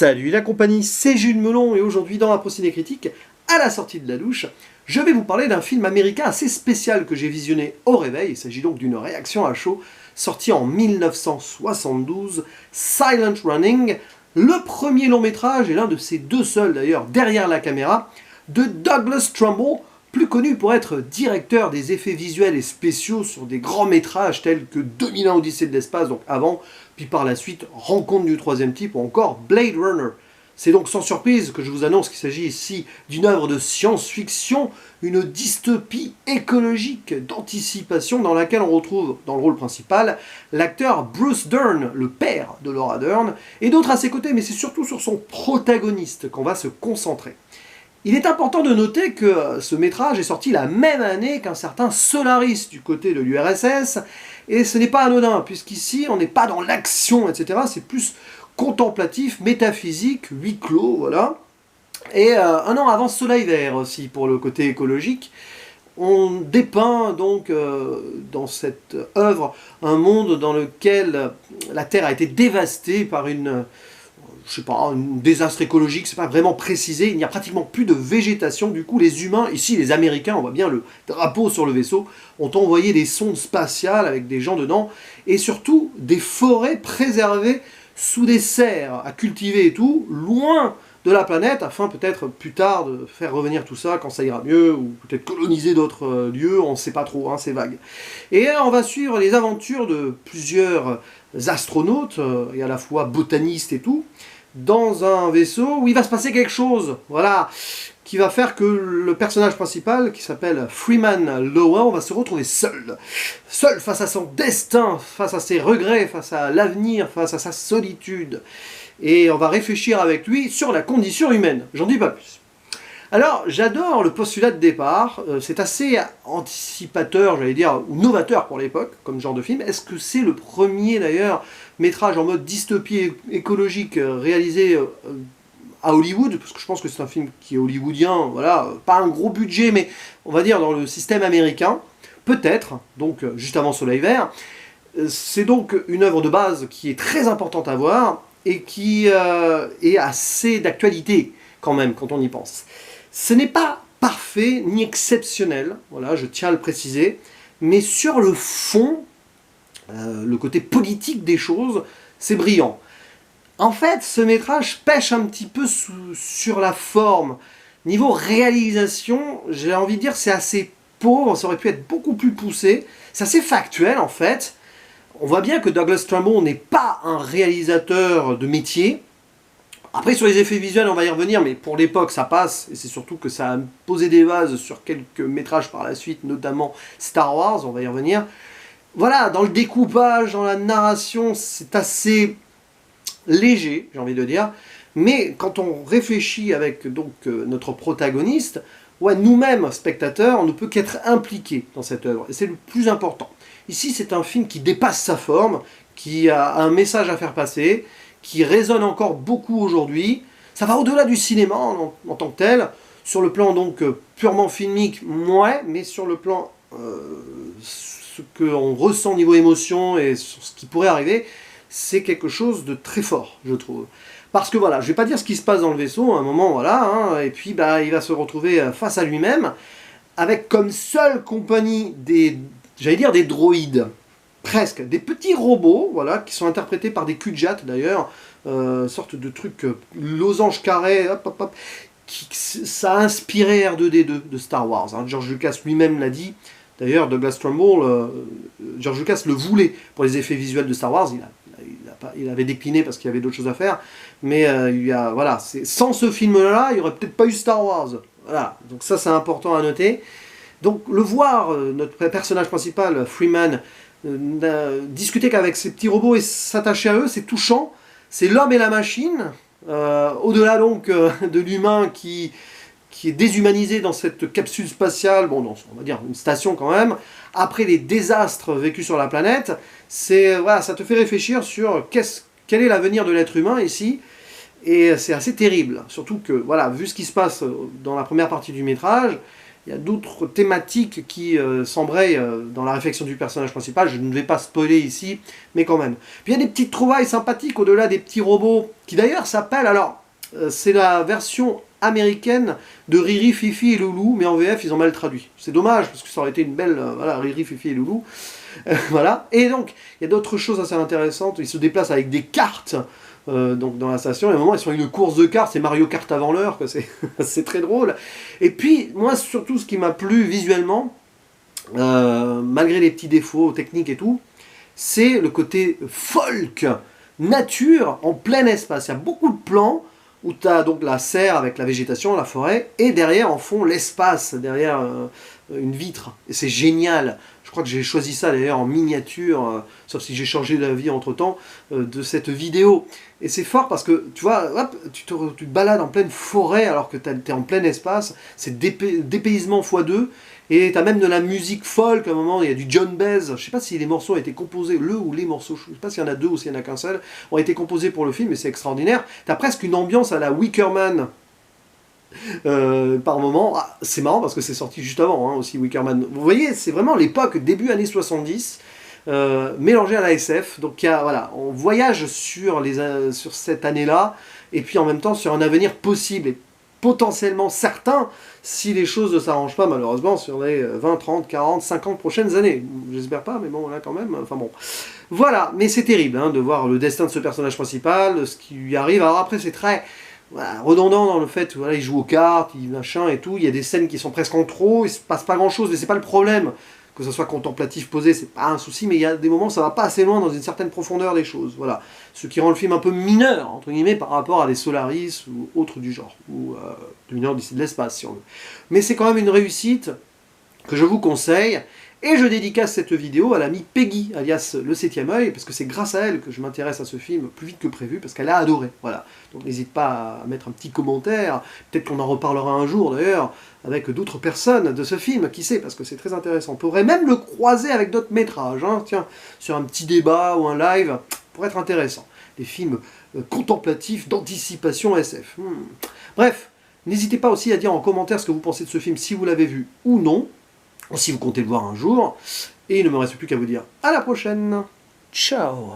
Salut la compagnie, c'est Jules Melon et aujourd'hui dans la Procédé Critique, à la sortie de la douche, je vais vous parler d'un film américain assez spécial que j'ai visionné au réveil. Il s'agit donc d'une réaction à chaud sortie en 1972, Silent Running, le premier long métrage et l'un de ses deux seuls d'ailleurs derrière la caméra, de Douglas Trumbull, plus connu pour être directeur des effets visuels et spéciaux sur des grands métrages tels que 2001 Odyssée de l'espace, donc avant, puis par la suite Rencontre du troisième type ou encore Blade Runner. C'est donc sans surprise que je vous annonce qu'il s'agit ici d'une œuvre de science-fiction, une dystopie écologique d'anticipation dans laquelle on retrouve dans le rôle principal l'acteur Bruce Dern, le père de Laura Dern, et d'autres à ses côtés, mais c'est surtout sur son protagoniste qu'on va se concentrer. Il est important de noter que ce métrage est sorti la même année qu'un certain Solaris du côté de l'URSS, et ce n'est pas anodin, puisqu'ici on n'est pas dans l'action, etc., c'est plus contemplatif, métaphysique, huis clos, voilà. Et un an avant Soleil Vert aussi, pour le côté écologique, on dépeint donc dans cette œuvre un monde dans lequel la Terre a été dévastée par un désastre écologique, c'est pas vraiment précisé, il n'y a pratiquement plus de végétation, du coup les humains, ici les Américains, on voit bien le drapeau sur le vaisseau, ont envoyé des sondes spatiales avec des gens dedans, et surtout des forêts préservées sous des serres à cultiver et tout, loin de la planète, afin peut-être plus tard de faire revenir tout ça quand ça ira mieux, ou peut-être coloniser d'autres lieux, on ne sait pas trop, hein, c'est vague. Et on va suivre les aventures de plusieurs astronautes, et à la fois botanistes et tout, dans un vaisseau où il va se passer quelque chose, voilà, qui va faire que le personnage principal, qui s'appelle Freeman Lowell, va se retrouver seul face à son destin, face à ses regrets, face à l'avenir, face à sa solitude. Et on va réfléchir avec lui sur la condition humaine. J'en dis pas plus. Alors, j'adore le postulat de départ, c'est assez anticipateur, j'allais dire, ou novateur pour l'époque, comme genre de film. Est-ce que c'est le premier, d'ailleurs, métrage en mode dystopie écologique réalisé à Hollywood, parce que je pense que c'est un film qui est hollywoodien, voilà, pas un gros budget, mais on va dire dans le système américain, peut-être, donc juste avant Soleil Vert. C'est donc une œuvre de base qui est très importante à voir, et qui est assez d'actualité, quand même, quand on y pense. Ce n'est pas parfait ni exceptionnel, voilà, je tiens à le préciser, mais sur le fond, le côté politique des choses, c'est brillant. En fait, ce métrage pêche un petit peu sur la forme. Niveau réalisation, j'ai envie de dire c'est assez pauvre, ça aurait pu être beaucoup plus poussé. C'est assez factuel en fait. On voit bien que Douglas Trumbull n'est pas un réalisateur de métier. Après, sur les effets visuels, on va y revenir, mais pour l'époque, ça passe. Et c'est surtout que ça a posé des bases sur quelques métrages par la suite, notamment Star Wars, on va y revenir. Voilà, dans le découpage, dans la narration, c'est assez léger, j'ai envie de dire. Mais quand on réfléchit avec donc notre protagoniste, ouais, nous-mêmes, spectateurs, on ne peut qu'être impliqués dans cette œuvre. Et c'est le plus important. Ici, c'est un film qui dépasse sa forme, qui a un message à faire passer, qui résonne encore beaucoup aujourd'hui. Ça va au-delà du cinéma en tant que tel, sur le plan donc purement filmique, ouais, mais sur le plan ce qu'on ressent niveau émotion et sur ce qui pourrait arriver, c'est quelque chose de très fort, je trouve. Parce que voilà, je vais pas dire ce qui se passe dans le vaisseau, à un moment, voilà, hein, et puis bah, il va se retrouver face à lui-même, avec comme seule compagnie j'allais dire des droïdes, presque, des petits robots, voilà, qui sont interprétés par des Kudjat d'ailleurs, sorte de truc losange carré, hop, hop, hop, ça a inspiré R2D2 de Star Wars, hein. George Lucas lui-même l'a dit, d'ailleurs Douglas Trumbull, George Lucas le voulait pour les effets visuels de Star Wars, il avait décliné parce qu'il y avait d'autres choses à faire, mais voilà, sans ce film-là, il n'y aurait peut-être pas eu Star Wars, voilà, donc ça c'est important à noter. Donc le voir, notre personnage principal, Freeman, discuter qu'avec ces petits robots et s'attacher à eux, c'est touchant. C'est l'homme et la machine, au-delà donc de l'humain qui est déshumanisé dans cette capsule spatiale, bon, non, on va dire une station quand même, après les désastres vécus sur la planète, voilà, ça te fait réfléchir sur quel est l'avenir de l'être humain ici, et c'est assez terrible, surtout que, voilà, vu ce qui se passe dans la première partie du métrage, il y a d'autres thématiques qui s'embrayent dans la réflexion du personnage principal. Je ne vais pas spoiler ici, mais quand même. Puis il y a des petites trouvailles sympathiques au-delà des petits robots, qui d'ailleurs s'appellent, alors, c'est la version américaine de Riri, Fifi et Loulou, mais en VF ils ont mal traduit. C'est dommage, parce que ça aurait été une belle, voilà, Riri, Fifi et Loulou. Voilà. Et donc, il y a d'autres choses assez intéressantes. Ils se déplacent avec des cartes donc dans la station. Et à un moment, ils sont une course de cartes. C'est Mario Kart avant l'heure. C'est très drôle. Et puis, moi, surtout, ce qui m'a plu visuellement, malgré les petits défauts techniques et tout, c'est le côté folk, nature, en plein espace. Il y a beaucoup de plans où tu as donc la serre avec la végétation, la forêt, et derrière, en fond, l'espace, derrière une vitre. Et c'est génial. Je crois que j'ai choisi ça d'ailleurs en miniature, sauf si j'ai changé d'avis entre-temps, de cette vidéo. Et c'est fort parce que, tu vois, hop, tu te balades en pleine forêt alors que tu es en plein espace, c'est dépaysement x2, et tu as même de la musique folk, à un moment, il y a du John Baez, je sais pas si les morceaux ont été composés, le ou les morceaux, je sais pas s'il y en a deux ou s'il y en a qu'un seul, ont été composés pour le film, et c'est extraordinaire. Tu as presque une ambiance à la Wickerman, par moment. Ah, c'est marrant parce que c'est sorti juste avant, hein, aussi, Wickerman. Vous voyez, c'est vraiment l'époque, début années 70, mélangé à la SF. Donc, voilà, on voyage sur cette année-là, et puis en même temps sur un avenir possible, et potentiellement certain, si les choses ne s'arrangent pas, malheureusement, sur les 20, 30, 40, 50 prochaines années. J'espère pas, mais bon, là, quand même, enfin bon. Voilà, mais c'est terrible, hein, de voir le destin de ce personnage principal, ce qui lui arrive. Alors après, c'est très... Voilà, redondant dans le fait, voilà, il joue aux cartes, il machin et tout, il y a des scènes qui sont presque en trop, il se passe pas grand chose, mais c'est pas le problème, que ce soit contemplatif posé, c'est pas un souci, mais il y a des moments où ça va pas assez loin dans une certaine profondeur des choses, voilà. Ce qui rend le film un peu mineur, entre guillemets, par rapport à des Solaris ou autres du genre, ou du mineur d'ici de l'espace, si on veut. Mais c'est quand même une réussite que je vous conseille. Et je dédicace cette vidéo à l'amie Peggy, alias Le 7e œil, parce que c'est grâce à elle que je m'intéresse à ce film plus vite que prévu, parce qu'elle a adoré. Voilà. Donc n'hésite pas à mettre un petit commentaire, peut-être qu'on en reparlera un jour d'ailleurs, avec d'autres personnes de ce film, qui sait, parce que c'est très intéressant. On pourrait même le croiser avec d'autres métrages, hein, tiens, sur un petit débat ou un live, pour être intéressant. Des films contemplatifs d'anticipation SF. Bref, n'hésitez pas aussi à dire en commentaire ce que vous pensez de ce film, si vous l'avez vu ou non, si vous comptez le voir un jour, et il ne me reste plus qu'à vous dire à la prochaine. Ciao.